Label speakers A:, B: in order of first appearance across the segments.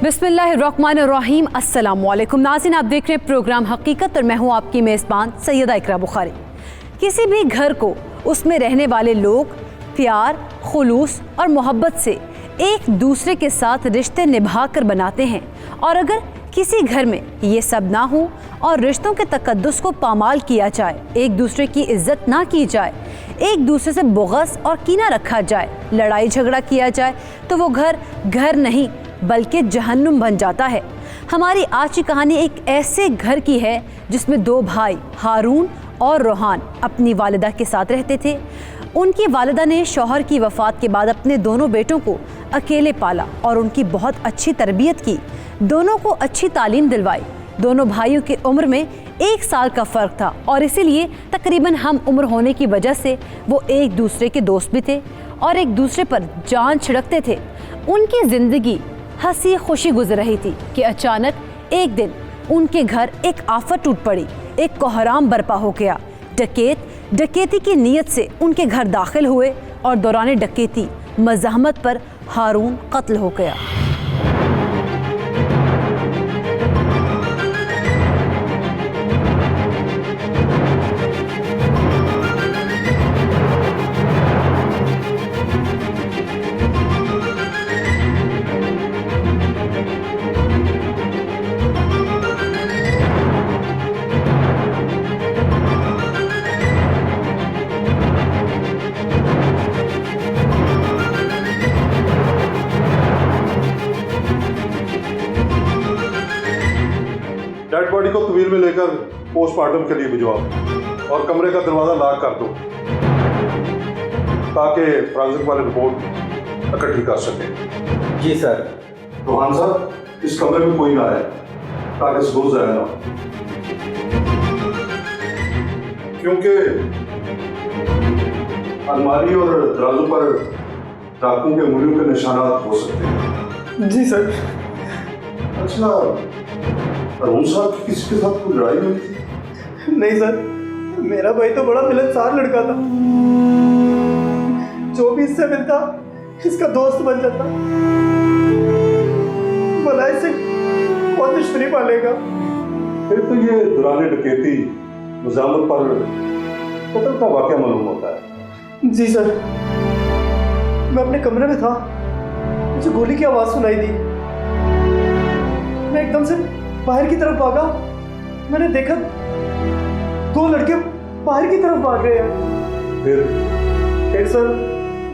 A: बिस्मिल्लाहिर्रहमानिर्रहीम। अस्सलामुअलैकुम नाज़रीन, आप देख रहे हैं प्रोग्राम हकीकत और मैं हूँ आपकी मेज़बान सैयदा इकरा बुखारी। किसी भी घर को उसमें रहने वाले लोग प्यार, खुलूस और मोहब्बत से एक दूसरे के साथ रिश्ते निभा कर बनाते हैं, और अगर किसी घर में ये सब ना हो और रिश्तों के तकद्दुस को पामाल किया जाए, एक दूसरे की इज्जत ना की जाए, एक दूसरे से बुग़्ज़ और कीना रखा जाए, लड़ाई झगड़ा किया जाए, तो वो घर घर नहीं बल्कि जहन्नुम बन जाता है। हमारी आज की कहानी एक ऐसे घर की है जिसमें दो भाई हारून और रोहान अपनी वालिदा के साथ रहते थे। उनकी वालिदा ने शौहर की वफ़ात के बाद अपने दोनों बेटों को अकेले पाला और उनकी बहुत अच्छी तरबियत की, दोनों को अच्छी तालीम दिलवाई। दोनों भाइयों की उम्र में 1 साल का फ़र्क था और इसीलिए तकरीबन हम उम्र होने की वजह से वो एक दूसरे के दोस्त भी थे और एक दूसरे पर जान छिड़कते थे। उनकी ज़िंदगी हंसी खुशी गुजर रही थी कि अचानक एक दिन उनके घर एक आफत टूट पड़ी। एक कोहराम बर्पा हो गया। डकैत डकैती की नीयत से उनके घर दाखिल हुए और दौरान डकैती मज़ाहमत पर हारून कत्ल हो गया।
B: डेड बॉडी को तवील में लेकर पोस्टमार्टम के लिए भिजवाओ और कमरे का दरवाजा लॉक कर दो ताकि फॉरेंसिक वाले रिपोर्ट इकट्ठी कर सके।
C: जी सर।
B: रोहान साहब, इस कमरे में कोई ना आए ताकि सबूत ज़ाया ना हो, क्योंकि अलमारी और दराजों पर डाकुओं के उंगलियों के निशानात हो सकते हैं।
C: जी सर।
B: अच्छा, अरुण साहब की किसी के साथ कोई लड़ाई हुई थी?
C: नहीं सर, मेरा भाई तो बड़ा मिलनसार लड़का था, जो भी इससे मिलता इसका दोस्त बन जाता। भला इससे कौन दुश्मनी पालेगा।
B: फिर तो ये दौरान डकैती मज़ाहमत पर कत्ल का वाक़या मालूम होता है।
C: जी सर, मैं अपने कमरे में था, मुझे गोली की आवाज़ सुनाई दी। मैं एकदम से बाहर की तरफ भागा। मैंने देखा 2 लड़के बाहर की तरफ भाग रहे हैं। फिर सर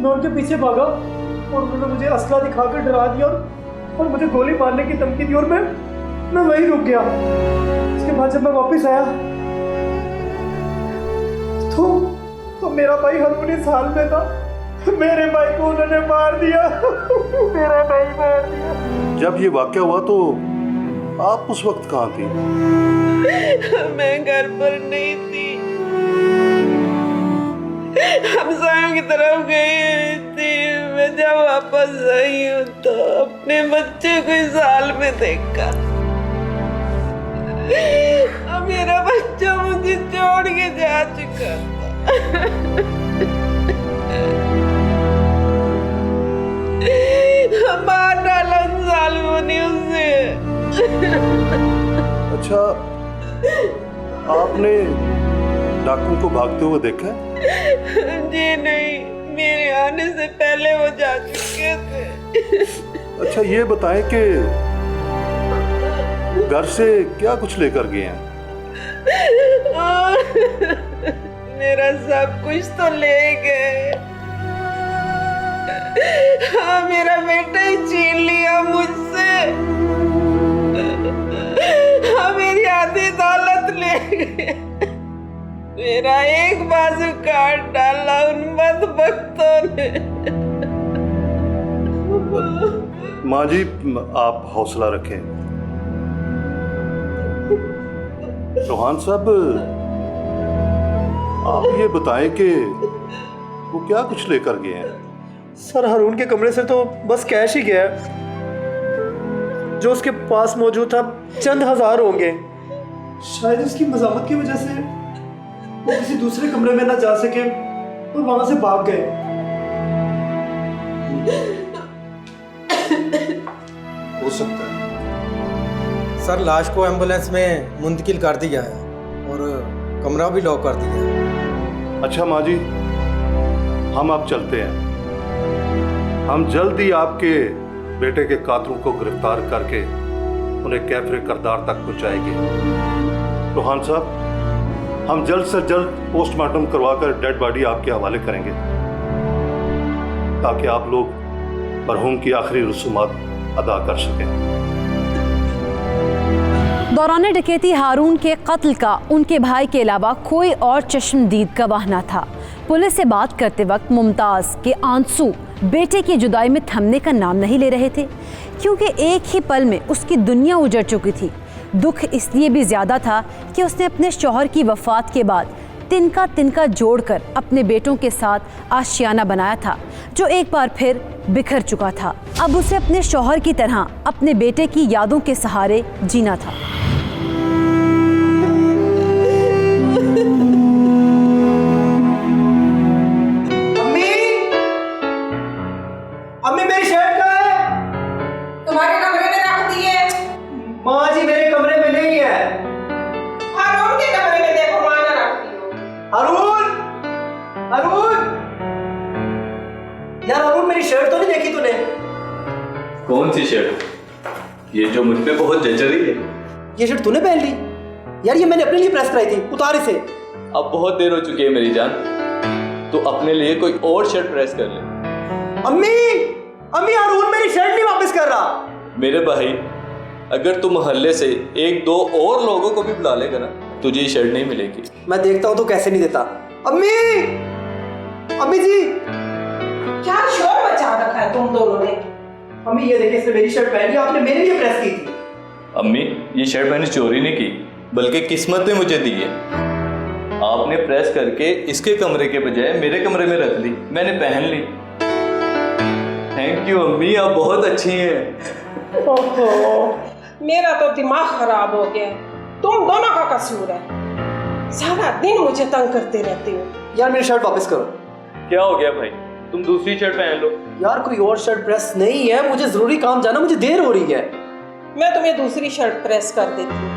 C: मैं उनके पीछे भागा और उन्होंने मुझे असला दिखाकर डरा दिया और मुझे गोली मारने की धमकी दी और मैं वहीं रुक गया। उसके बाद जब मैं वापस आया तो मेरा भाई हारून इस हाल में था। मेरे भाई को उन्होंने मार दिया। मेरा भाई मार दिया।
B: जब ये वाक़या हुआ तो आप उस वक्त कहाँ थी?
D: मैं घर पर नहीं थी, हमसायों की तरफ गई थी। मैं जब वापस आई हूँ तो अपने बच्चे को इस हाल में देखा। अब मेरा बच्चा मुझे छोड़ के जा चुका था। मार डाला जालिमों ने उसे।
B: अच्छा, आपने डाकू को भागते हुए देखा?
D: जी नहीं, मेरे आने से पहले वो जा चुके थे।
B: अच्छा, ये बताएं कि घर से क्या कुछ लेकर गए हैं?
D: मेरा सब कुछ तो ले गए। हाँ, मेरा बेटा ही छीन लिया मुझसे। हाँ, मेरी आधी दौलत ले गए। मेरा एक बाजू काट डाला उन बदबख्तों ने।
B: माँ जी, आप हौसला रखें। रोहान साहब, आप ये बताएं कि वो क्या कुछ लेकर गए हैं?
C: सर, हारून के कमरे से तो बस कैश ही गया। जो उसके पास मौजूद था चंद हजार होंगे। शायद उसकी मज़ाहमत की वजह से वो किसी दूसरे कमरे में ना जा सके और वहां से भाग गए।
B: हो सकता है।
E: सर लाश को एम्बुलेंस में मुंतकिल कर दिया है और कमरा भी लॉक कर दिया है।
B: अच्छा माँ जी, हम अब चलते हैं। हम जल्द ही आपके बेटे के कातिलों को गिरफ्तार करके उन्हें कैफरे करदार तक पहुंचाएंगे। रोहान साहब, हम जल्द से जल्द पोस्टमार्टम करवाकर डेड बॉडी आपके हवाले करेंगे ताकि आप लोग मरहूम की आखिरी रसूमात अदा कर सकें।
A: दौरान डकैती हारून के कत्ल का उनके भाई के अलावा कोई और चश्मदीद गवाह न था। पुलिस से बात करते वक्त मुमताज के आंसू बेटे की जुदाई में थमने का नाम नहीं ले रहे थे, क्योंकि एक ही पल में उसकी दुनिया उजड़ चुकी थी। दुख इसलिए भी ज्यादा था कि उसने अपने शौहर की वफात के बाद तिनका तिनका जोड़कर अपने बेटों के साथ आशियाना बनाया था, जो एक बार फिर बिखर चुका था। अब उसे अपने शौहर की तरह अपने बेटे की यादों के सहारे जीना था।
C: अम्मी मेरी शर्ट कहाँ है?
D: तुम्हारे कमरे में रख दिए।
C: माँ जी मेरे कमरे में नहीं है।
D: हारून के कमरे में देखो, वहां ना रख दियो।
C: अरुण, अरुण, यार अरुण मेरी शर्ट तो नहीं देखी तूने?
F: कौन सी शर्ट? ये जो मुझ पे बहुत जच रही है।
C: ये शर्ट तूने पहन ली? यार ये मैंने अपने लिए प्रेस कराई थी, उतार इसे।
F: अब बहुत देर हो चुकी है मेरी जान, तो अपने लिए कोई और शर्ट प्रेस कर ले।
C: अम्मी, अम्मी अरुण मेरी शर्ट नहीं वापस कर रहा।
F: मेरे भाई, अगर तू मोहल्ले से एक दो और लोगों को भी बुला लेगा ना, तुझे ये शर्ट नहीं मिलेगी।
C: मैं देखता हूँ तो कैसे नहीं देता। अम्मी, अम्मी जी।
D: क्या शोर मचा रखा है तुम दोनों ने?
C: अम्मी ये देखिए, इसने मेरी शर्ट पहनी, आपने मेरे लिए प्रेस की थी।
F: अम्मी, ये शर्ट मैंने चोरी नहीं की, बल्कि किस्मत ने मुझे दी है। आपने प्रेस करके इसके कमरे के बजाय मेरे कमरे में रख दी, मैंने पहन ली। थैंक यू अम्मी, आप बहुत अच्छी हैं।
D: ओहो, मेरा तो दिमाग खराब हो गया। तुम दोनों का कसूर है। सारा दिन मुझे तंग करते रहते हो।
C: यार मेरी शर्ट वापस करो।
F: क्या हो गया भाई, तुम दूसरी शर्ट पहन लो।
C: यार कोई और शर्ट प्रेस नहीं है, मुझे जरूरी काम जाना, मुझे देर हो रही है।
D: मैं तुम्हें दूसरी शर्ट प्रेस कर देती हूँ।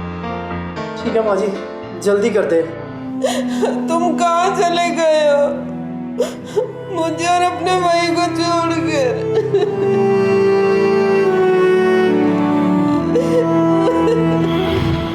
C: ठीक है माँ जी, जल्दी कर दे।
D: तुम कहाँ चले गए हो? मुझे और अपने भाई को छोड़कर।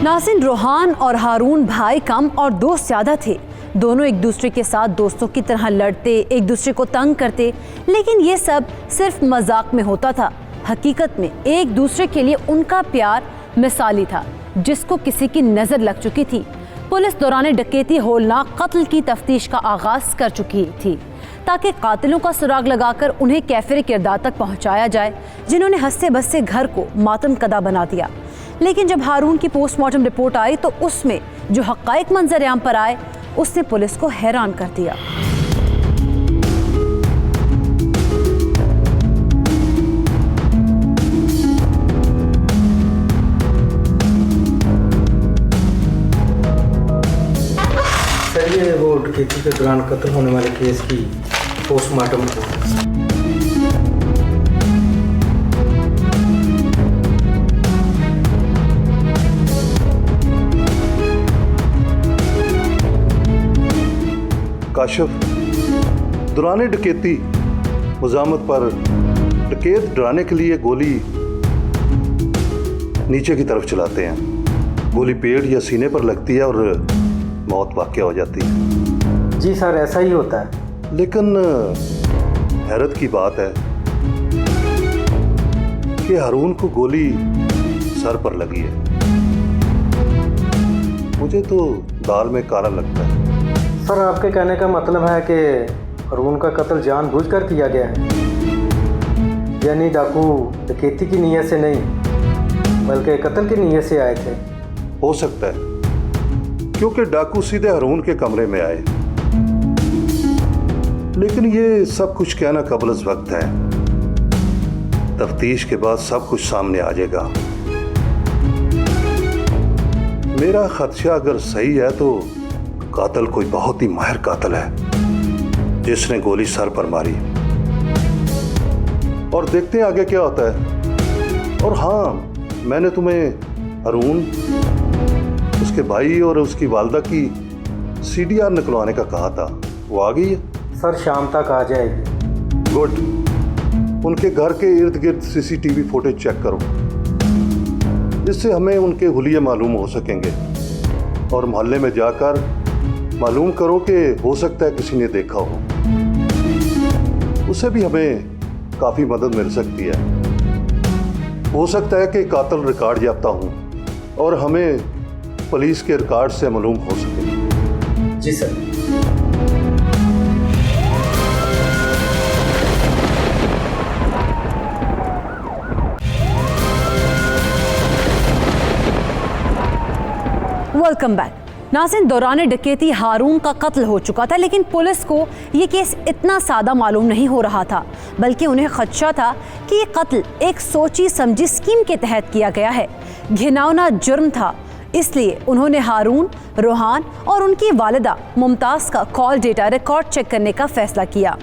A: नाज़रीन, रोहान और हारून भाई कम और दोस्त ज़्यादा थे। दोनों एक दूसरे के साथ दोस्तों की तरह लड़ते, एक दूसरे को तंग करते, लेकिन ये सब सिर्फ मजाक में होता था। हकीकत में एक दूसरे के लिए उनका प्यार मिसाली था, जिसको किसी की नज़र लग चुकी थी। पुलिस दौरान डकैती होलनाक कत्ल की तफ्तीश का आगाज कर चुकी थी, ताकि कातिलों का सुराग लगाकर उन्हें कैफरे किरदार तक पहुंचाया जाए, जिन्होंने हंसते बसते घर को मातम कदा बना दिया। लेकिन जब हारून की पोस्टमार्टम रिपोर्ट आई तो उसमें जो हक़ाइक़ मंजर-ए-आम पर आए, उसने पुलिस को हैरान कर दिया।
E: सर ये वो डकैती के दौरान कत्ल होने वाले केस की पोस्टमार्टम रिपोर्ट।
B: काशिफ, दौरान डकैती मुजामत पर डकैत डराने के लिए गोली नीचे की तरफ चलाते हैं। गोली पेड़ या सीने पर लगती है और मौत वाक़या हो जाती है।
E: जी सर, ऐसा ही होता है।
B: लेकिन हैरत की बात है कि हारून को गोली सर पर लगी है। मुझे तो दाल में काला लगता है।
E: सर आपके कहने का मतलब है कि हारून का कत्ल जानबूझकर किया गया है, यानी डाकू डकैती की नीयत से नहीं बल्कि कत्ल की नीयत से आए थे।
B: हो सकता है, क्योंकि डाकू सीधे हारून के कमरे में आए। लेकिन ये सब कुछ कहना कबल वक्त है। तफ्तीश के बाद सब कुछ सामने आ जाएगा। मेरा खदशा अगर सही है तो कातिल कोई बहुत ही माहिर कातिल है जिसने गोली सर पर मारी। और देखते हैं आगे क्या होता है। और हाँ, मैंने तुम्हें अरुण उसके भाई और उसकी वालदा की CDR निकलवाने का कहा था, वो आ गई है?
E: सर शाम तक आ जाएगी।
B: गुड। उनके घर के इर्द गिर्द CCTV फुटेज चेक करो, जिससे हमें उनके हुलिये मालूम हो सकेंगे। और मोहल्ले में जाकर मालूम करो कि हो सकता है किसी ने देखा हो, उससे भी हमें काफ़ी मदद मिल सकती है। हो सकता है कि कातिल रिकॉर्ड याफ्ता हूँ और हमें पुलिस के रिकॉर्ड से मालूम हो सके।
E: जी सर।
A: Welcome back. नाज़रीन, दौरान डकैती हारून का कत्ल हो चुका था, लेकिन पुलिस को ये केस इतना सादा मालूम नहीं हो रहा था, बल्कि उन्हें खदशा था कि ये कत्ल एक सोची समझी स्कीम के तहत किया गया है। घिनौना जुर्म था, इसलिए उन्होंने हारून, रोहान और उनकी वालिदा मुमताज़ का कॉल डेटा रिकॉर्ड चेक करने का फैसला किया।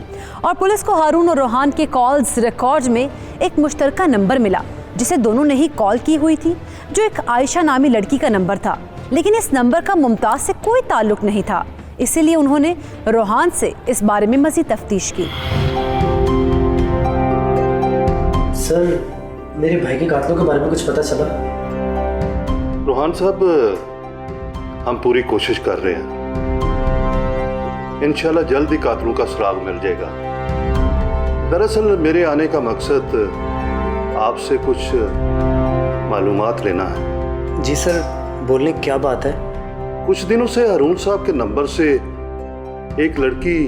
A: और पुलिस को हारून और रोहान के कॉल्स रिकॉर्ड में एक मुश्तरका नंबर मिला, जिसे दोनों ने ही कॉल की हुई थी, जो एक आयशा नामी लड़की का नंबर था। लेकिन इस नंबर का मुमताज़ से कोई ताल्लुक नहीं था, इसीलिए उन्होंने रोहान से इस बारे में मज़ीद तफ्तीश की।
C: सर मेरे भाई के कातलों के बारे में कुछ पता चला?
B: रोहान साहब, हम पूरी कोशिश कर रहे हैं, इंशाल्लाह जल्द ही कातिलों का सुराग मिल जाएगा। दरअसल मेरे आने का मकसद आपसे कुछ मालूमात लेना है।
C: जी सर, बोलने क्या बात है?
B: कुछ दिनों से हारून साहब के नंबर से एक लड़की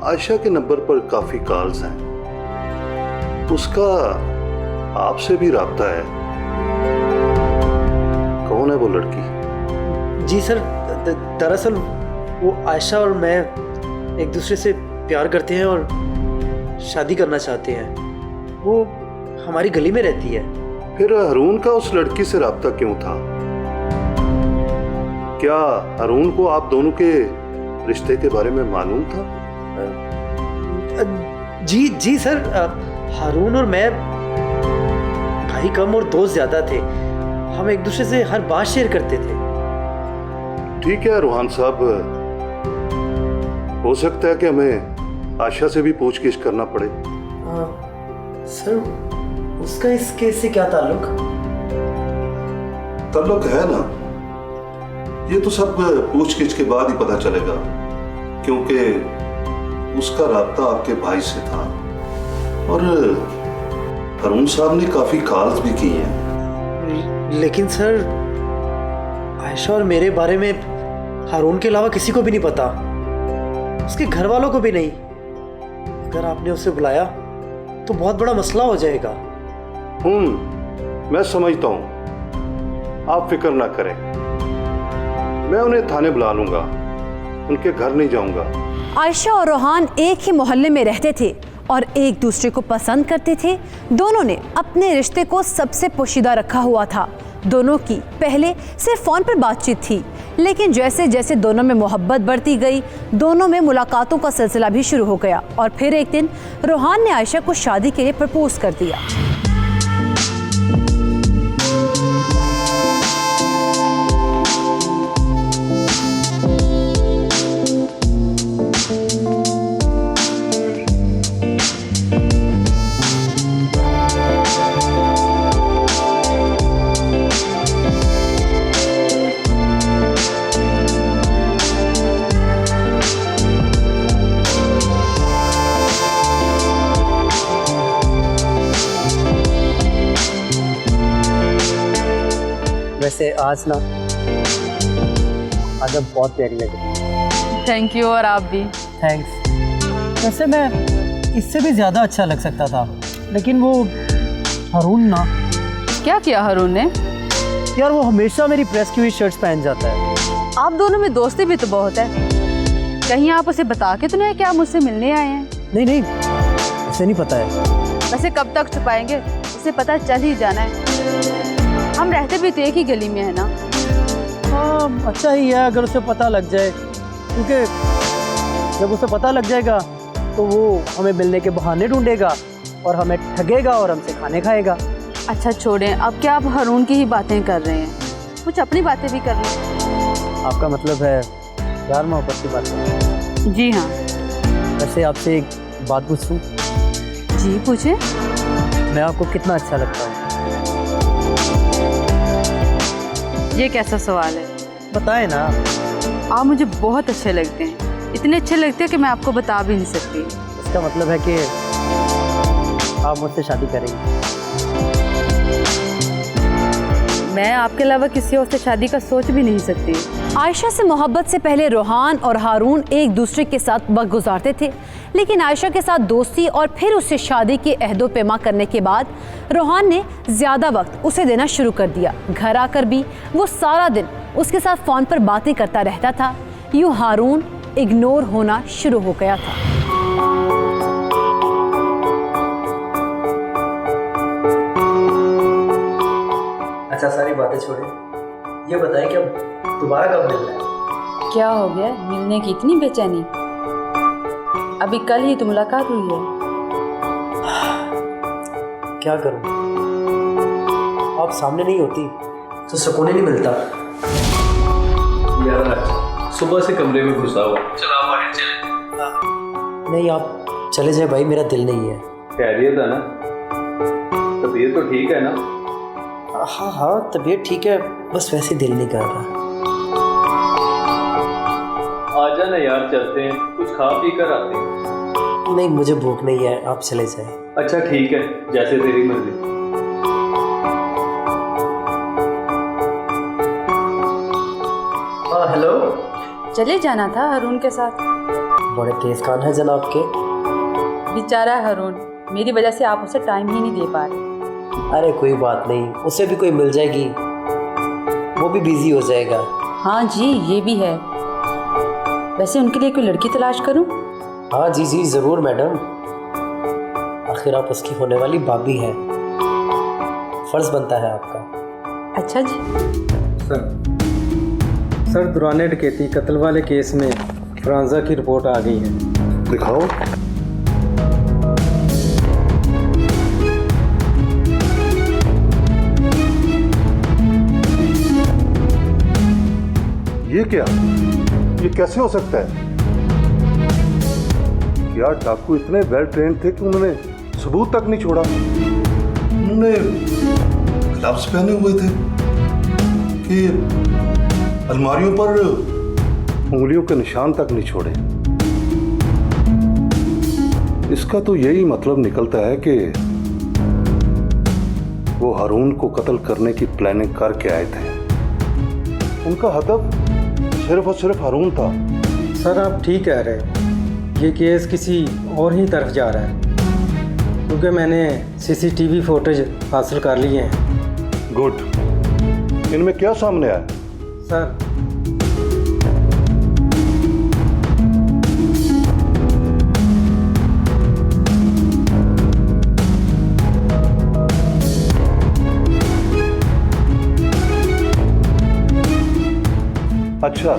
B: आयशा के नंबर पर काफी कॉल्स हैं, उसका आपसे भी राब्ता है। कौन है वो लड़की?
C: जी सर, दरअसल वो आयशा और मैं एक दूसरे से प्यार करते हैं और शादी करना चाहते हैं। वो हमारी गली में रहती है।
B: फिर हारून का उस लड़की से राब्ता क्यों था? क्या हारून को आप दोनों के रिश्ते के बारे में मालूम था?
C: जी सर, हारून और मैं भाई कम और दोस्त ज्यादा थे। हम एक दूसरे से हर बात शेयर करते थे।
B: ठीक है रोहान साहब, हो सकता है कि हमें आयशा से भी पूछगिछ करना पड़े।
C: सर उसका इस केस से क्या ताल्लुक?
B: ताल्लुक है ना, ये तो सब पूछगिछ के बाद ही पता चलेगा, क्योंकि उसका राब्ता आपके भाई से था और हारून साहब ने काफी कॉल्स भी की हैं।
C: लेकिन सर आयशा और मेरे बारे में हारून के अलावा किसी को भी नहीं पता, उसके घर वालों को भी नहीं। अगर आपने उसे बुलाया तो बहुत बड़ा मसला हो जाएगा।
B: मैं समझता हूँ, आप फिक्र ना करें, मैं उन्हें थाने बुला लूंगा, उनके घर नहीं जाऊंगा।
A: आयशा और रोहान एक ही मोहल्ले में रहते थे और एक दूसरे को पसंद करते थे। दोनों ने अपने रिश्ते को सबसे पोशीदा रखा हुआ था। दोनों की पहले सिर्फ फ़ोन पर बातचीत थी, लेकिन जैसे जैसे दोनों में मोहब्बत बढ़ती गई, दोनों में मुलाकातों का सिलसिला भी शुरू हो गया। और फिर एक दिन रोहान ने आयशा को शादी के लिए प्रपोज कर दिया।
C: वैसे आज ना आज आप बहुत प्यारी लगी।
G: Thank you. और आप भी।
C: थैंक्स। वैसे मैं इससे भी ज़्यादा अच्छा लग सकता था, लेकिन वो हारून ना।
G: क्या किया हारून ने?
C: यार वो हमेशा मेरी प्रेस की हुई शर्ट्स पहन जाता है।
G: आप दोनों में दोस्ती भी तो बहुत है, कहीं आप उसे बता के तो नहीं कि आप मुझसे मिलने आए हैं?
C: नहीं, उसे नहीं पता है।
G: वैसे कब तक छुपाएंगे, उसे पता चल ही जाना है। हम रहते भी तो एक ही गली में है ना।
C: हाँ, अच्छा ही है अगर उसे पता लग जाए, क्योंकि जब उसे पता लग जाएगा तो वो हमें मिलने के बहाने ढूंढेगा और हमें ठगेगा और हमसे खाने खाएगा।
G: अच्छा छोड़ें, अब क्या आप हारून की ही बातें कर रहे हैं, कुछ अपनी बातें भी कर लें।
C: आपका मतलब है प्यार मोहब्बत की बात है?
G: जी हाँ।
C: वैसे आपसे एक बात पूछूं?
G: जी पूछे।
C: मैं आपको कितना अच्छा लगता हूँ?
G: ये कैसा सवाल है?
C: बताएं ना।
G: आप मुझे बहुत अच्छे लगते हैं, इतने अच्छे लगते हैं कि मैं आपको बता भी नहीं सकती।
C: इसका मतलब है कि आप मुझसे शादी करेंगे?
G: मैं आपके अलावा किसी और से शादी का सोच भी नहीं सकती।
A: आयशा से मोहब्बत से पहले रोहान और हारून एक दूसरे के साथ वक्त गुजारते थे, लेकिन आयशा के साथ दोस्ती और फिर उससे शादी के अहदो पैमा करने के बाद रोहान ने ज़्यादा वक्त उसे देना शुरू कर दिया। घर आकर भी वो सारा दिन उसके साथ फ़ोन पर बातें करता रहता था। यूँ हारून इग्नोर होना शुरू हो गया था।
C: अच्छा सारी बातें छोड़े, ये बताएं कि अब दोबारा कब मिलना है?
G: क्या हो गया, मिलने की इतनी बेचैनी? अभी कल ही तो मुलाकात हुई है।
C: क्या करूं, आप सामने नहीं होती तो सुकून ही नहीं मिलता।
F: यार सुबह से कमरे में घुसा हुआ, चलो आप बाहर चले।
C: नहीं आप चले जाए भाई, मेरा दिल नहीं है।
F: खैरियत है ना? तबीयत तो ठीक है ना?
C: हाँ हाँ तबीयत ठीक है, बस वैसे दिल नहीं कर रहा।
F: आ जाना यार, चलते हैं, कुछ खा पी कर आते हैं।
C: नहीं मुझे भूख नहीं है, आप चले जाए।
F: अच्छा ठीक है, जैसे तेरी मर्जी।
C: हाँ हेलो।
G: चले जाना था हारून के साथ।
C: बड़े तेज कान है जनाब के।
G: बेचारा हारून, मेरी वजह से आप उसे टाइम ही नहीं दे पा रहे।
C: अरे कोई बात नहीं, उसे भी कोई मिल जाएगी, वो भी बिजी हो जाएगा।
G: हाँ जी ये भी है। वैसे उनके लिए कोई लड़की तलाश करूं?
C: हाँ जी जी ज़रूर मैडम, आखिर आप उसकी होने वाली भाभी हैं, फर्ज बनता है आपका।
G: अच्छा जी।
E: सर दुराने डकैती कत्ल वाले केस में फ्रांजा की रिपोर्ट आ गई है।
B: दिखाओ। ये क्या, ये कैसे हो सकता है? क्या डाकू इतने वेल ट्रेन थे कि उन्होंने सबूत तक नहीं छोड़ा? उन्होंने ग्लव्स पहने हुए थे कि अलमारियों पर उंगलियों के निशान तक नहीं छोड़े। इसका तो यही मतलब निकलता है कि वो हारून को कत्ल करने की प्लानिंग करके आए थे। उनका हदफ सिर्फ और सिर्फ हारून था।
E: सर आप ठीक कह रहे हैं, ये केस किसी और ही तरफ जा रहा है, क्योंकि मैंने सीसीटीवी फुटेज हासिल कर लिए हैं।
B: गुड। इनमें क्या सामने आया?
E: सर
B: अच्छा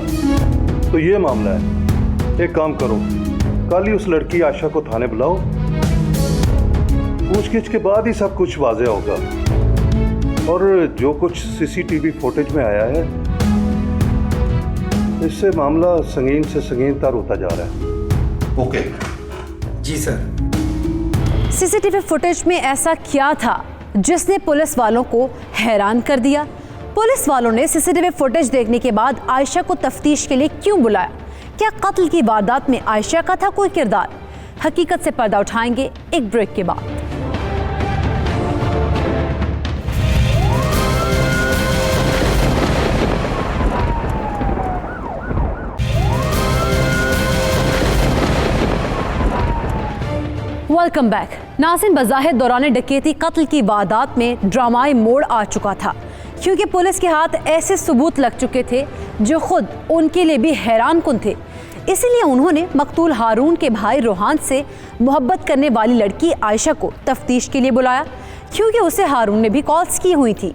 B: तो ये मामला है। एक काम करो, कल ही उस लड़की आशा को थाने बुलाओ, पूछगिछ के बाद ही सब कुछ वाज़ेह होगा। और जो कुछ सीसीटीवी फुटेज में आया है, इससे मामला संगीन से संगीन तर होता जा रहा है। ओके
E: जी सर।
A: सीसीटीवी फुटेज में ऐसा क्या था जिसने पुलिस वालों को हैरान कर दिया? पुलिस वालों ने सीसीटीवी फुटेज देखने के बाद आयशा को तफ्तीश के लिए क्यों बुलाया? क्या कत्ल की वारदात में आयशा का था कोई किरदार? हकीकत से पर्दा उठाएंगे एक ब्रेक के बाद। Welcome back. नाज़रीन, बज़ाहिर दौरान डकैती कत्ल की वारदात में ड्रामाई मोड़ आ चुका था, क्योंकि पुलिस के हाथ ऐसे सबूत लग चुके थे जो खुद उनके लिए भी हैरान कुन थे। इसीलिए उन्होंने मकतूल हारून के भाई रोहान से मोहब्बत करने वाली लड़की आयशा को तफ्तीश के लिए बुलाया, क्योंकि उसे हारून ने भी कॉल्स की हुई थी।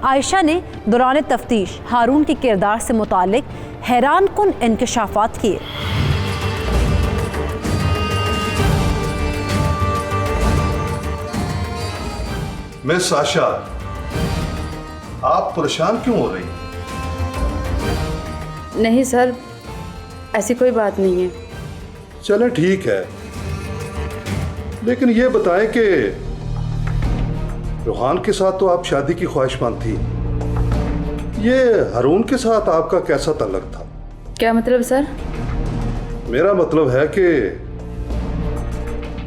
A: आयशा ने दौरान तफ्तीश हारून के किरदार से मुताल्लिक हैरान कुन इंकशाफात किए।
B: मिस आशा, आप परेशान क्यों हो रही हैं?
G: नहीं सर, ऐसी कोई बात नहीं है।
B: चले ठीक है, लेकिन ये बताएं कि रूहान के साथ तो आप शादी की ख्वाहिशमंद थी, ये हारून के साथ आपका कैसा ताल्लुक था?
G: क्या मतलब सर?
B: मेरा मतलब है कि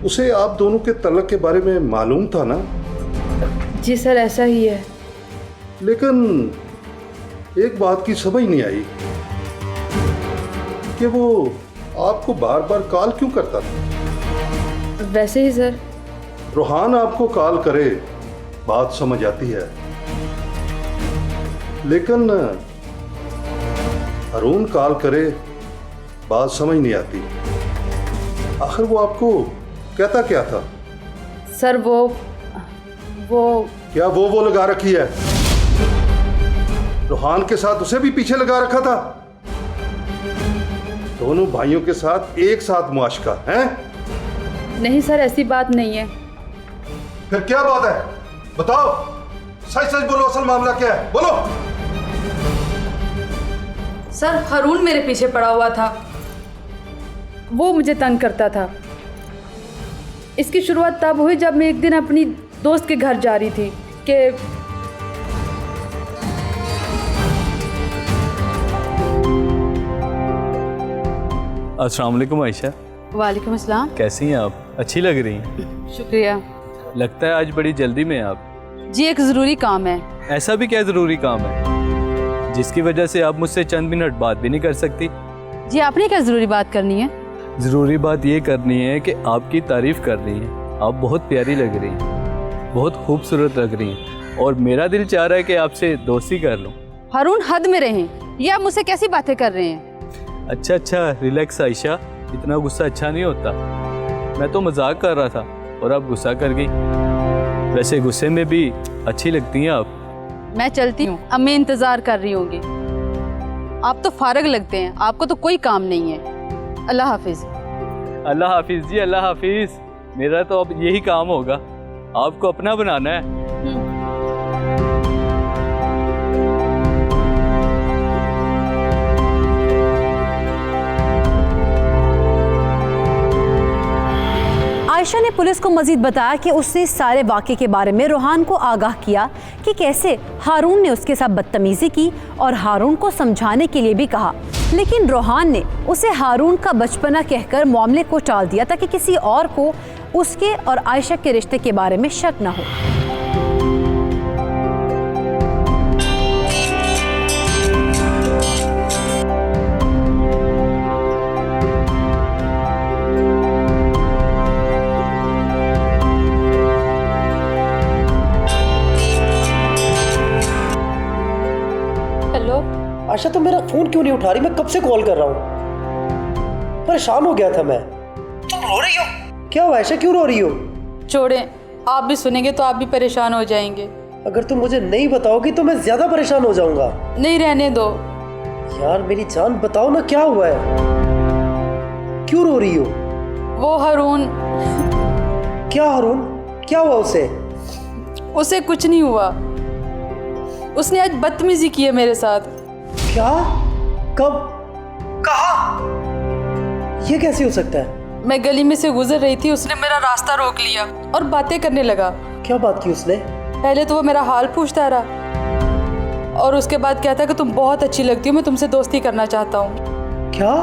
B: उसे आप दोनों के तलाक के बारे में मालूम था ना?
G: जी सर, ऐसा ही है।
B: लेकिन एक बात की समझ नहीं आई कि वो आपको बार बार कॉल क्यों करता था?
G: वैसे ही सर।
B: रूहान आपको कॉल करे बात समझ आती है, लेकिन हारून कॉल करे बात समझ नहीं आती। आखिर वो आपको कहता क्या था?
G: सर वो
B: क्या वो लगा रखी है? रूहान के साथ उसे भी पीछे लगा रखा था? दोनों भाइयों के साथ एक साथ मुआशका है?
G: नहीं सर, ऐसी बात नहीं है।
B: फिर क्या बात है? बताओ, सच सच बोलो, असल मामला क्या है? बोलो।
G: सर हारून मेरे पीछे पड़ा हुआ था, वो मुझे तंग करता था। इसकी शुरुआत तब हुई जब मैं एक दिन अपनी दोस्त के घर जा रही थी कि
F: अस्सलाम वालेकुम आयशा।
G: वालेकुम अस्सलाम।
F: कैसी हैं आप? अच्छी लग रही हैं।
G: शुक्रिया।
F: लगता है आज बड़ी जल्दी में हैं आप।
G: जी एक ज़रूरी काम है।
F: ऐसा भी क्या ज़रूरी काम है जिसकी वजह से आप मुझसे चंद मिनट बात भी नहीं कर सकती?
G: जी आपने क्या ज़रूरी बात करनी है?
F: ज़रूरी बात ये करनी है कि आपकी तारीफ़ करनी है। आप बहुत प्यारी लग रही हैं, बहुत खूबसूरत लग रही हैं, और मेरा दिल चाह रहा है कि आपसे दोस्ती कर लूं।
G: हारून हद में रहें, ये आप मुझसे कैसी बातें कर रहे हैं?
F: अच्छा, रिलैक्स आयशा, इतना गुस्सा अच्छा नहीं होता। मैं तो मजाक कर रहा था और आप गुस्सा कर गई। वैसे गुस्से में भी अच्छी लगती हैं आप।
G: मैं चलती हूँ, अम्मी इंतज़ार कर रही होंगी। आप तो फारग लगते हैं, आपको तो कोई काम नहीं है। अल्लाह हाफिज़।
F: अल्लाह हाफिज़ जी, अल्लाह हाफिज़। मेरा तो अब यही काम होगा, आपको अपना बनाना है।
A: आयशा ने पुलिस को मजीद बताया कि उसने सारे वाक़े के बारे में रूहान को आगाह किया कि कैसे हारून ने उसके साथ बदतमीज़ी की और हारून को समझाने के लिए भी कहा, लेकिन रूहान ने उसे हारून का बचपना कहकर मामले को टाल दिया ताकि किसी और को उसके और आयशा के रिश्ते के बारे में शक न हो।
C: आशा तो मेरा फोन क्यों नहीं उठा रही? मैं कब से कॉल कर रहा हूँ, परेशान हो गया था मैं। तुम रो रही हो? क्या हुआ आयशा, क्यों रो रही हो?
G: छोड़ें, आप भी सुनेंगे तो आप भी परेशान हो जाएंगे।
C: अगर तुम मुझे नहीं बताओगी तो मैं ज्यादा परेशान हो जाऊंगा।
G: नहीं, रहने दो।
C: यार मेरी जान, बताओ ना क्या हुआ है, क्यों रो रही हो?
G: वो हारून।
C: क्या हारून? क्या हुआ उसे?
G: उसे कुछ नहीं हुआ, उसने आज बदतमीजी की है मेरे साथ।
C: क्या? कब? कहाँ? ये कैसे हो सकता है?
G: मैं गली में से गुजर रही थी, उसने मेरा रास्ता रोक लिया और बातें करने लगा।
C: क्या बात की उसने?
G: पहले तो वो मेरा हाल पूछता रहा और उसके बाद कहता कि तुम बहुत अच्छी लगती हो, मैं तुमसे दोस्ती करना चाहता हूँ।
C: क्या?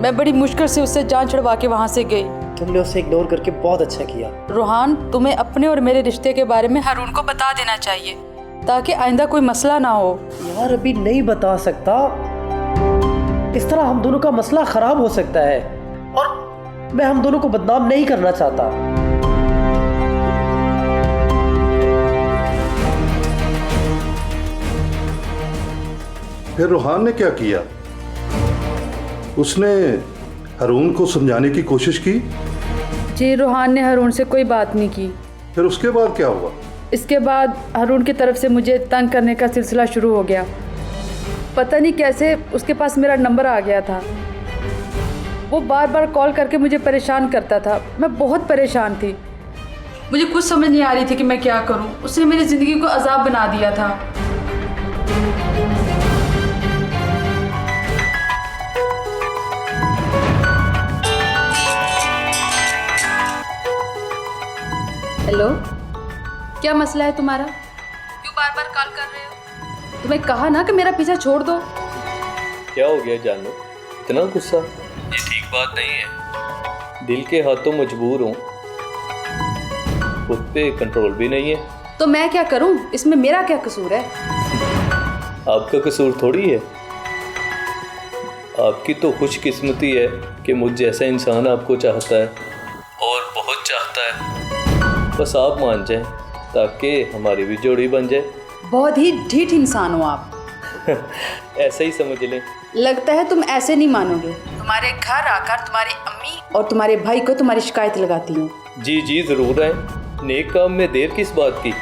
G: मैं बड़ी मुश्किल से उससे जान छुड़वा के वहाँ से गई।
C: तुमने उसे इग्नोर करके बहुत अच्छा किया।
G: रूहान, तुम्हें अपने और मेरे रिश्ते के बारे में हारून को बता देना चाहिए ताकि आइंदा कोई मसला ना हो।
C: यार अभी नहीं बता सकता, इस तरह हम दोनों का मसला खराब हो सकता है और मैं हम दोनों को बदनाम नहीं करना चाहता।
B: फिर रूहान ने क्या किया? उसने हारून को समझाने की कोशिश की?
G: जी, रूहान ने हारून से कोई बात नहीं की।
B: फिर उसके बाद क्या हुआ?
G: इसके बाद हारून की तरफ से मुझे तंग करने का सिलसिला शुरू हो गया। पता नहीं कैसे उसके पास मेरा नंबर आ गया था। वो बार बार कॉल करके मुझे परेशान करता था। मैं बहुत परेशान थी। मुझे कुछ समझ नहीं आ रही थी कि मैं क्या करूं। उसने मेरी ज़िंदगी को अजाब बना दिया था। हेलो, क्या मसला है तुम्हारा? क्यों बार बार कॉल कर रहे हो? तुम्हें कहा ना कि मेरा पीछा छोड़ दो।
F: क्या हो गया जानू, इतना गुस्सा? ये ठीक बात नहीं है। दिल के हाथों मजबूर हूँ, खुद पे कंट्रोल भी नहीं है।
G: तो मैं क्या करूं? इसमें मेरा क्या कसूर है?
F: आपका कसूर थोड़ी है। आपकी तो खुशकिस्मती है कि मुझ जैसा इंसान आपको चाहता है और बहुत चाहता है। बस आप मान जाएं ताकि हमारी भी जोड़ी बन जाए।
G: बहुत ही ढीठ इंसान हो आप।
F: ऐसा ही समझ लें।
G: लगता है तुम ऐसे नहीं मानोगे। तुम्हारे घर आकर तुम्हारी अम्मी और तुम्हारे भाई को तुम्हारी शिकायत लगाती हूँ।
F: जी जी ज़रूर आए, नेक काम में देर किस बात की।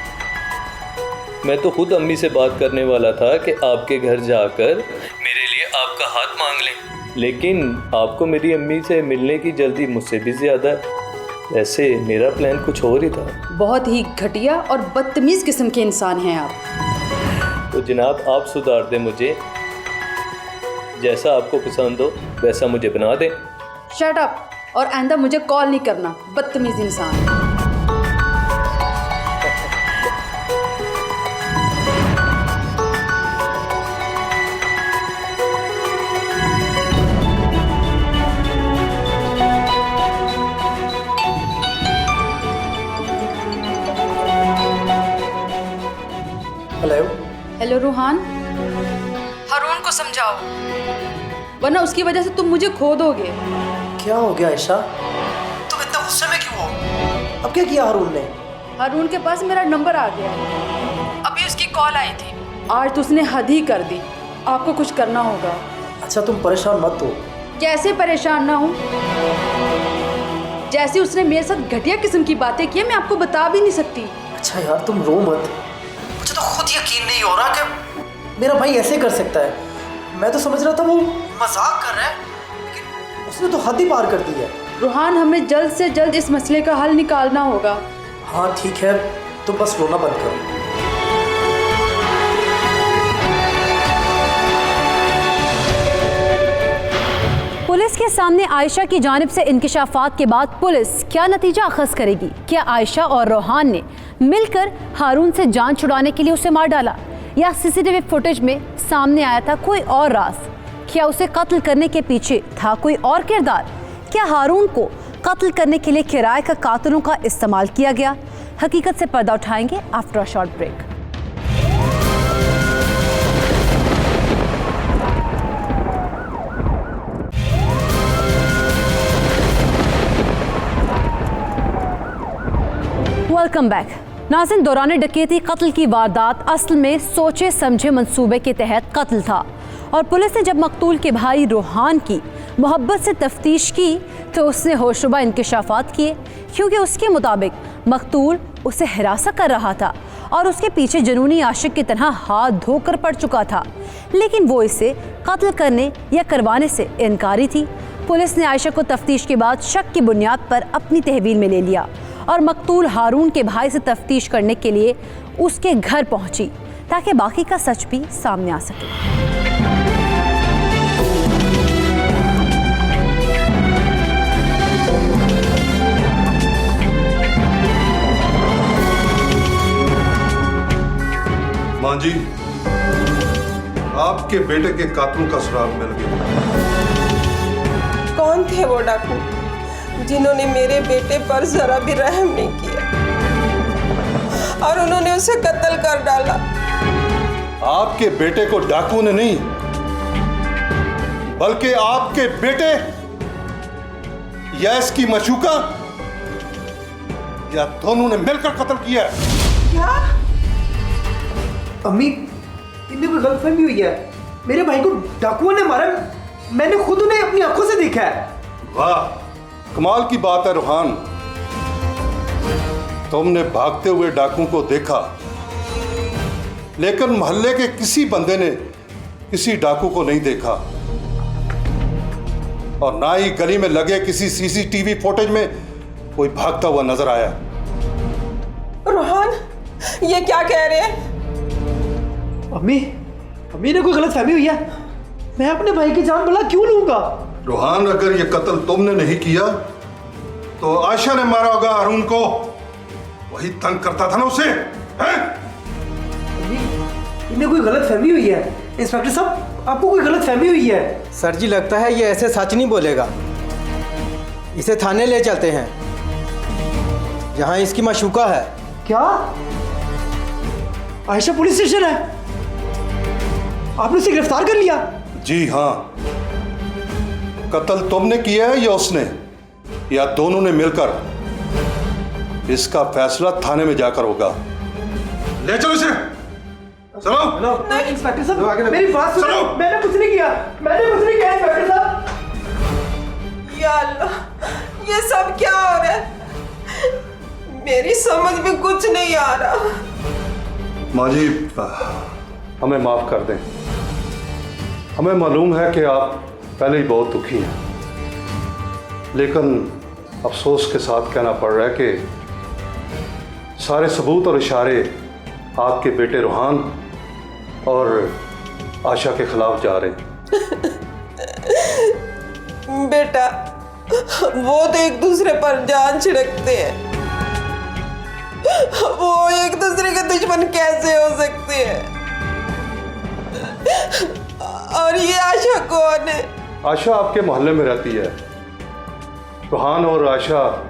F: मैं तो खुद अम्मी से बात करने वाला था कि आपके घर जाकर मेरे लिए आपका हाथ मांग लें, लेकिन आपको मेरी अम्मी से मिलने की जल्दी मुझसे भी ज़्यादा है। वैसे मेरा प्लान कुछ और ही था।
G: बहुत ही घटिया और बदतमीज़ किस्म के इंसान हैं आप।
F: तो जनाब आप सुधार दें मुझे, जैसा आपको पसंद हो वैसा मुझे बना दें।
G: शट अप, और आइंदा मुझे कॉल नहीं करना, बदतमीज़ इंसान।
E: हेलो।
G: हेलो रूहान, हारून को समझाओ वरना उसकी वजह से तुम मुझे खो दोगे।
C: क्या हो गया आयशा? तुम इतना गुस्से में क्यों हो? अब क्या किया हारून ने?
G: हारून के पास मेरा नंबर आ गया, अभी उसकी कॉल आई थी। आज तो उसने हद ही कर दी। आपको कुछ करना होगा।
C: अच्छा तुम परेशान मत हो।
G: कैसे परेशान ना हूँ? जैसे उसने मेरे साथ घटिया किस्म की बातें की, मैं आपको बता भी नहीं सकती।
C: अच्छा यार तुम रो मत। मुझे तो खुद यकीन नहीं हो रहा कि मेरा भाई ऐसे कर सकता है। मैं तो समझ रहा था वो मजाक कर रहा है, लेकिन उसने तो हद ही पार कर दी है।
G: रूहान, हमें जल्द से जल्द इस मसले का हल निकालना होगा।
C: हाँ ठीक है, तो बस रोना बंद करो।
A: पुलिस के सामने आयशा की जानिब से इंकिशाफात के बाद पुलिस क्या नतीजा अखज़ करेगी? क्या आयशा और रोहान ने मिलकर हारून से जान छुड़ाने के लिए उसे मार डाला, या सीसीटीवी फुटेज में सामने आया था कोई और राज? क्या उसे कत्ल करने के पीछे था कोई और किरदार? क्या हारून को कत्ल करने के लिए किराए का कातिलों का इस्तेमाल किया गया? हकीकत से पर्दा उठाएंगे after a short break. Welcome back. नाज़रीन, दौरान डकैती कत्ल की वारदात असल में सोचे समझे मंसूबे के तहत कत्ल था, और पुलिस ने जब मकतूल के भाई रोहान की मोहब्बत से तफ्तीश की तो उसने होशरुबा इंकिशाफात किए, क्योंकि उसके मुताबिक मकतूल उसे हिरासा कर रहा था और उसके पीछे जुनूनी आशिक की तरह हाथ धोकर पड़ चुका था, लेकिन वो इसे कत्ल करने या करवाने से इनकारी थी। पुलिस ने आयशा को तफ्तीश के बाद शक की बुनियाद पर अपनी तहवील में ले लिया और मकतूल हारून के भाई से तफ्तीश करने के लिए उसके घर पहुंची, ताकि बाकी का सच भी सामने आ सके।
B: मां जी, आपके बेटे के कातिलों का सुराग मिल गया।
D: कौन थे वो डाकू जिन्होंने मेरे बेटे पर जरा भी रहम नहीं किया और उन्होंने उसे कत्ल कर डाला?
B: आपके बेटे को डाकू ने नहीं, बल्कि आपके बेटे या इसकी मशूका या दोनों ने मिलकर कत्ल किया है।
D: क्या?
C: अम्मी, इनमें कोई गलतफहमी हुई है। मेरे भाई को डाकुओं ने मारा, मैंने खुद उन्हें अपनी आंखों से देखा है।
B: वाह, कमाल की बात है रोहान, तुमने भागते हुए डाकू को देखा, लेकिन मोहल्ले के किसी बंदे ने किसी डाकू को नहीं देखा, और ना ही गली में लगे किसी सीसीटीवी फुटेज में कोई भागता हुआ नजर आया।
D: ये क्या कह रहे हैं?
C: अम्मी, अम्मी ने कोई गलत फहमी हुई है। मैं अपने भाई की जान भला क्यों लूंगा?
B: रूहान, अगर ये कत्ल तुमने नहीं किया तो आयशा ने मारा होगा हारून को। वही तंग करता था ना उसे, हैं?
C: इन्हें कोई गलत फहमी हुई है। इंस्पेक्टर साहब, आपको कोई गलत फहमी हुई है।
E: सर जी, लगता है ये ऐसे सच नहीं बोलेगा। इसे थाने ले चलते हैं जहां इसकी माशूका है।
C: क्या? आयशा पुलिस स्टेशन है? आपने उसे गिरफ्तार कर लिया?
B: जी हाँ। कत्ल तुमने किया है या उसने, या दोनों ने मिलकर? इसका फैसला थाने में जाकर होगा। ले चलो इसे। चलो।
C: नहीं इंस्पेक्टर साहब, मेरी बात सुनो।
B: चलो।
C: मैंने कुछ नहीं किया, मैंने कुछ नहीं किया इंस्पेक्टर साहब।
D: या अल्लाह, ये सब क्या हो रहा है? मेरी समझ में कुछ नहीं आ रहा।
B: माँ जी, हमें माफ कर दें। हमें मालूम है कि आप पहले ही बहुत दुखी हैं, लेकिन अफसोस के साथ कहना पड़ रहा है कि सारे सबूत और इशारे आपके बेटे रूहान और आशा के खिलाफ जा रहे हैं।
D: बेटा, वो तो एक दूसरे पर जान छिड़कते हैं। वो एक दूसरे के दुश्मन कैसे हो सकते हैं? और ये आशा कौन है?
B: आशा आपके मोहल्ले में रहती है। रूहान और आशा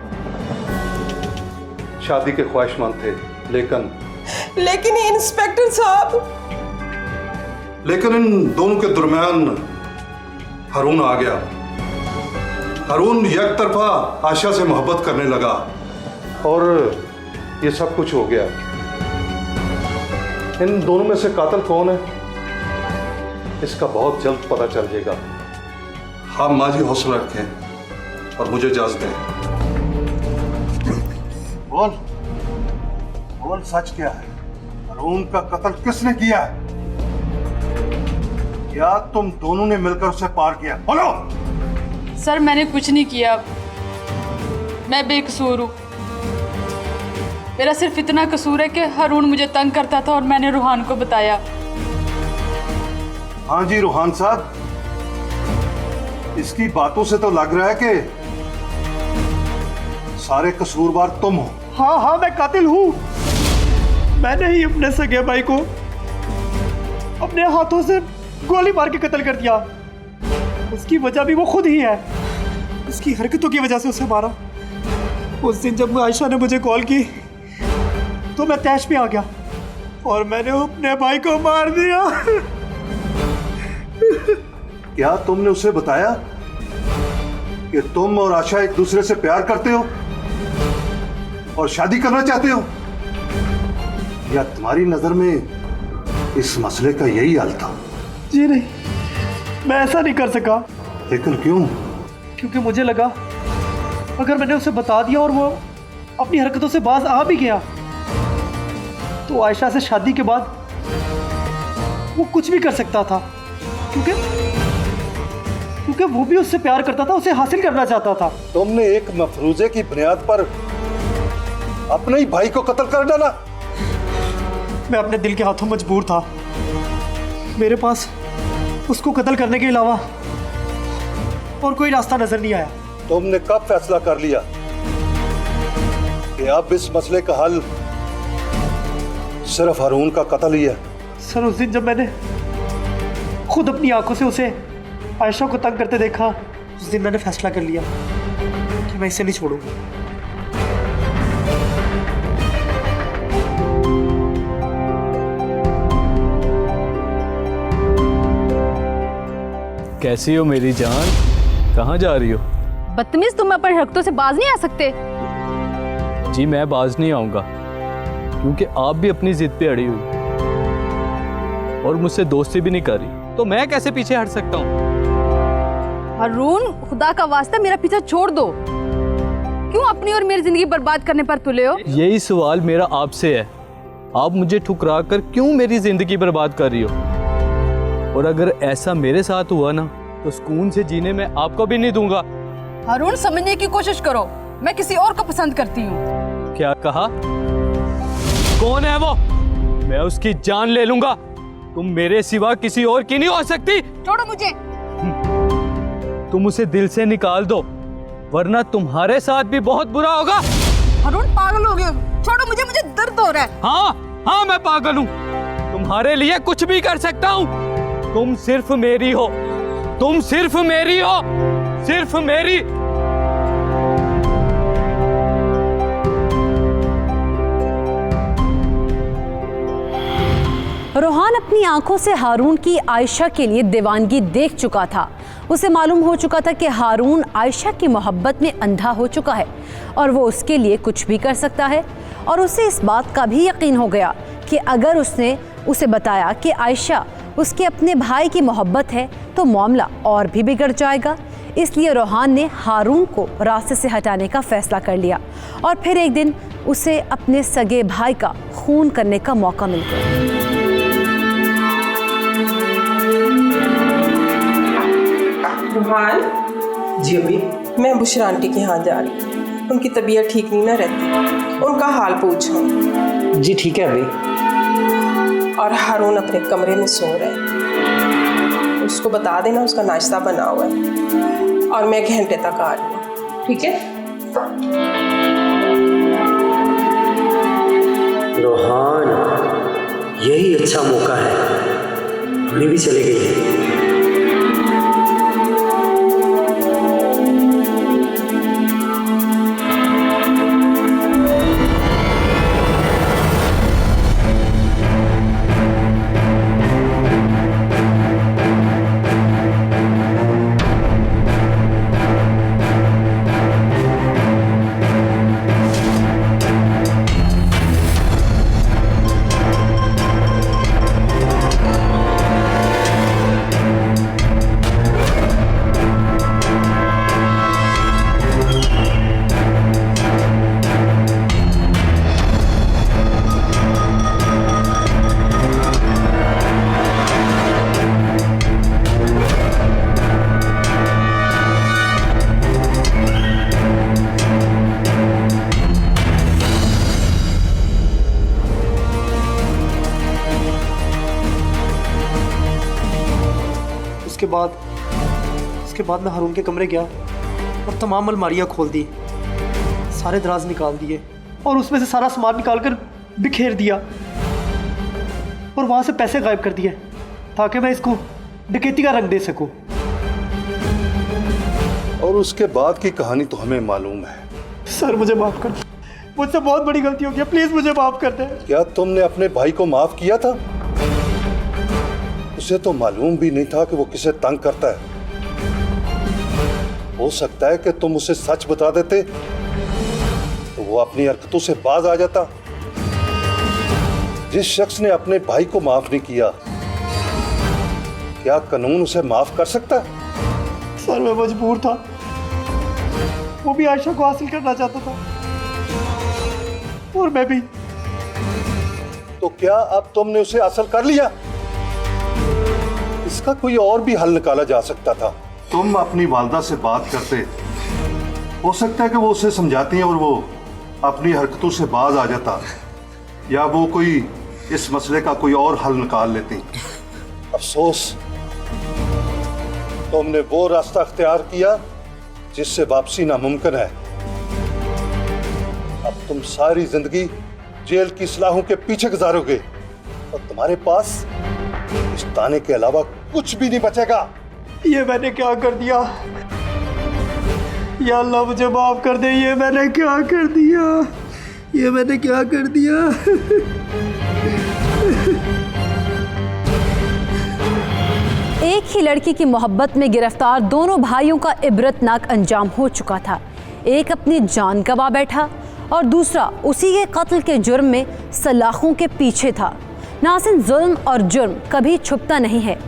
B: शादी के ख्वाहिशमंद थे,
D: लेकिन इंस्पेक्टर साहब,
B: लेकिन इन दोनों के दरमियान हारून आ गया। हारून एक तरफा आशा से मोहब्बत करने लगा और ये सब कुछ हो गया। इन दोनों में से कातिल कौन है, इसका बहुत जल्द पता चल जाएगा। हाँ माँ जी, हौसला रखें और मुझे इजाजत दें। बोल बोल, सच क्या है? हारून का कत्ल किसने किया है? क्या तुम दोनों ने मिलकर उसे पार किया? बोलो।
G: सर, मैंने कुछ नहीं किया, मैं बेकसूर हूँ। मेरा सिर्फ इतना कसूर है कि हारून मुझे तंग करता था और मैंने रूहान को बताया।
B: हाँ जी रूहान साहब, इसकी बातों से तो लग रहा है कि सारे कसूरवार तुम हो।
C: हाँ हाँ, मैं कातिल हूँ। मैंने ही अपने सगे भाई को अपने हाथों से गोली मार के कत्ल कर दिया। उसकी वजह भी वो खुद ही है। उसकी हरकतों की वजह से उसे मारा। उस दिन जब आयशा ने मुझे कॉल की तो मैं तैश पे आ गया और मैंने अपने भाई को मार दिया।
B: क्या तुमने उसे बताया कि तुम और आशा एक दूसरे से प्यार करते हो और शादी करना चाहते हो? या तुम्हारी नजर में इस मसले का यही हल था?
C: जी नहीं, मैं ऐसा नहीं कर सका।
B: लेकिन क्यों?
C: क्योंकि मुझे लगा अगर मैंने उसे बता दिया और वो अपनी हरकतों से बाज आ भी गया तो आयशा से शादी के बाद वो कुछ भी कर सकता था। क्योंकि वो भी उससे प्यार करता था, उसे हासिल करना चाहता था।
B: तुमने एक मफरूजे की बुनियाद पर अपने ही भाई को कत्ल कर डाला।
C: मैं अपने दिल के हाथों मजबूर था। मेरे पास उसको कत्ल करने के अलावा और कोई रास्ता नजर नहीं आया।
B: तुमने कब फैसला कर लिया कि अब इस मसले का हल सिर्फ हारून का कत्ल ही है?
C: सर, उस दिन जब मैंने खुद अपनी आंखों से उसे आयशा को तंग करते देखा, उस दिन मैंने फैसला कर लिया कि मैं इसे नहीं छोड़ूंगा।
F: कैसी हो मेरी जान? कहाँ जा रही हो?
G: बदतमीज, तुम अपनी हरकतों से बाज नहीं आ सकते।
F: जी मैं बाज नहीं आऊंगा क्योंकि आप भी अपनी जिद पे अड़ी हुई और मुझसे दोस्ती भी नहीं कर रही, तो मैं कैसे पीछे हट सकता हूँ?
G: हारून, खुदा का वास्ता मेरा पीछा छोड़ दो। क्यों अपनी और मेरी जिंदगी बर्बाद करने पर तुले हो?
F: यही सवाल मेरा आपसे है। आप मुझे ठुकरा कर क्यों मेरी जिंदगी बर्बाद कर रही हो? और अगर ऐसा मेरे साथ हुआ ना तो सुकून से जीने में आपको भी नहीं दूंगा।
G: हारून, समझने की कोशिश करो, मैं किसी और को पसंद करती हूँ।
F: क्या कहा? कौन है वो? मैं उसकी जान ले लूंगा। तुम मेरे सिवा किसी और की नहीं हो सकती।
G: छोड़ो मुझे।
F: तुम उसे दिल से निकाल दो, वरना तुम्हारे साथ भी बहुत बुरा होगा।
G: अरुण पागल हो गए, छोड़ो मुझे, मुझे दर्द हो रहा है।
F: हाँ मैं पागल हूँ, तुम्हारे लिए कुछ भी कर सकता हूँ। तुम सिर्फ मेरी हो, तुम सिर्फ मेरी हो, सिर्फ मेरी।
A: रोहान अपनी आंखों से हारून की आयशा के लिए दीवानगी देख चुका था। उसे मालूम हो चुका था कि हारून आयशा की मोहब्बत में अंधा हो चुका है और वो उसके लिए कुछ भी कर सकता है। और उसे इस बात का भी यकीन हो गया कि अगर उसने उसे बताया कि आयशा उसके अपने भाई की मोहब्बत है तो मामला और भी बिगड़ जाएगा। इसलिए रोहान ने हारून को रास्ते से हटाने का फैसला कर लिया और फिर एक दिन उसे अपने सगे भाई का खून करने का मौका मिल गया।
D: रोहान
C: जी अम्मी।
D: मैं बुशरा आंटी के यहाँ जा रही हूँ, उनकी तबीयत ठीक नहीं ना रहती, उनका हाल पूछो।
C: जी ठीक है अम्मी।
D: और हारून अपने कमरे में सो रहा है, उसको बता देना उसका नाश्ता बना हुआ है और मैं घंटे तक आ रही हूँ, ठीक है?
C: रोहान, यही अच्छा मौका है, हमें भी चले गई है। उसके बाद मैं हारून के कमरे गया और तमाम अलमारियां खोल दी, सारे दराज निकाल दिए और उसमें से सारा सामान निकाल कर बिखेर दिया और वहां से पैसे गायब कर दिए ताकि मैं इसको डकैती का रंग दे सकूं।
B: और उसके बाद की कहानी तो हमें मालूम है।
C: सर मुझे माफ कर दो, मुझसे बहुत बड़ी गलती हो गई, प्लीज मुझे माफ कर दे।
B: क्या तुमने अपने भाई को माफ किया था? उसे तो मालूम भी नहीं था कि वो किसे तंग करता है। हो सकता है कि तुम उसे सच बता देते तो वो अपनी हरकतों से बाज आ जाता। जिस शख्स ने अपने भाई को माफ नहीं किया, क्या कानून उसे माफ कर सकता है?
C: सर मैं मजबूर था, वो भी आयशा को हासिल करना चाहता था और मैं भी।
B: तो क्या अब तुमने उसे हासिल कर लिया? इसका कोई और भी हल निकाला जा सकता था। तुम अपनी वालदा से बात करते, हो सकता है कि वो उसे समझाती हैं और वो अपनी हरकतों से बाज आ जाता, या वो कोई इस मसले का कोई और हल निकाल लेती। अफसोस तुमने वो रास्ता अख्तियार किया जिससे वापसी नामुमकिन है। अब तुम सारी जिंदगी जेल की सलाहों के पीछे गुजारोगे और तुम्हारे पास इस ताने के अलावा कुछ भी नहीं बचेगा।
C: ये मैंने क्या कर दिया? या अल्लाह मुझे माफ कर दे, ये मैंने क्या कर दिया? ये मैंने क्या कर दिया?
A: एक ही लड़की की मोहब्बत में गिरफ्तार दोनों भाइयों का इबरतनाक अंजाम हो चुका था। एक अपनी जान गंवा बैठा और दूसरा उसी के कत्ल के जुर्म में सलाखों के पीछे था। नाज़रीन, जुल्म और जुर्म कभी छुपता नहीं है,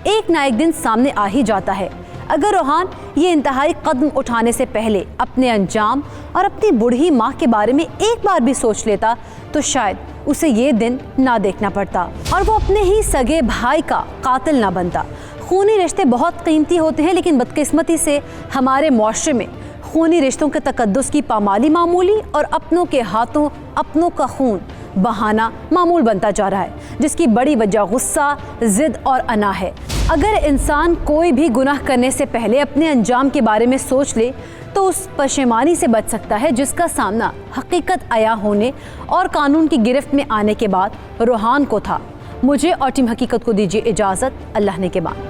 A: एक ना एक दिन सामने आ ही जाता है। अगर रोहान ये इंतहाई कदम उठाने से पहले अपने अंजाम और अपनी बूढ़ी माँ के बारे में एक बार भी सोच लेता तो शायद उसे ये दिन ना देखना पड़ता और वो अपने ही सगे भाई का कातिल ना बनता। खूनी रिश्ते बहुत कीमती होते हैं, लेकिन बदकिस्मती से हमारे मुआशरे में खूनी रिश्तों के तकद्दुस की पामाली मामूली और अपनों के हाथों अपनों का खून बहाना मामूल बनता जा रहा है, जिसकी बड़ी वजह गुस्सा, जिद और अना है। अगर इंसान कोई भी गुनाह करने से पहले अपने अंजाम के बारे में सोच ले तो उस पशेमानी से बच सकता है जिसका सामना हकीकत आया होने और कानून की गिरफ्त में आने के बाद रोहान को था। मुझे और टीम हकीकत को दीजिए इजाज़त। अल्लाह ने के बाद।